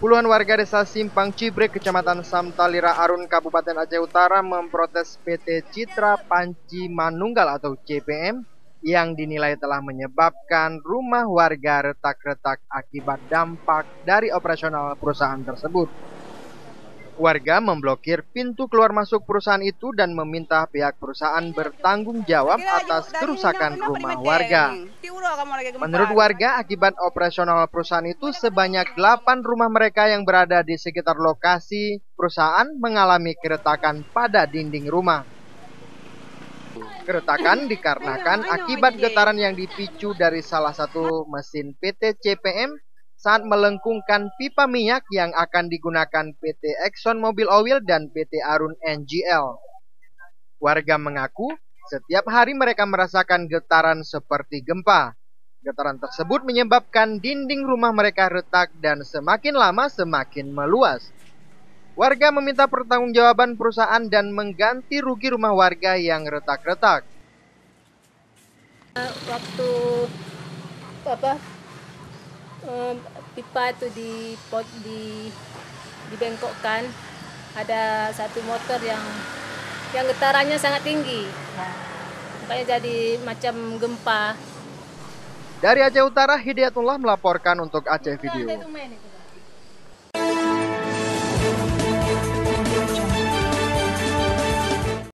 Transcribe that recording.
Puluhan warga desa Simpang Cibrek, Kecamatan Samtalira Arun, Kabupaten Aceh Utara memprotes PT Citra Panci Manunggal atau CPM yang dinilai telah menyebabkan rumah warga retak-retak akibat dampak dari operasional perusahaan tersebut. Warga memblokir pintu keluar masuk perusahaan itu dan meminta pihak perusahaan bertanggung jawab atas kerusakan rumah warga. Menurut warga, akibat operasional perusahaan itu sebanyak 8 rumah mereka yang berada di sekitar lokasi perusahaan mengalami keretakan pada dinding rumah. Keretakan dikarenakan akibat getaran yang dipicu dari salah satu mesin PT CPM saat melengkungkan pipa minyak yang akan digunakan PT Exxon Mobil Oil dan PT Arun NGL. Warga mengaku setiap hari mereka merasakan getaran seperti gempa. Getaran tersebut menyebabkan dinding rumah mereka retak dan semakin lama semakin meluas. Warga meminta pertanggungjawaban perusahaan dan mengganti rugi rumah warga yang retak-retak. Waktu pipa itu dibengkokkan, ada satu motor yang getarannya sangat tinggi, makanya jadi macam gempa. Dari Aceh Utara, Hidayatullah melaporkan untuk Aceh Video.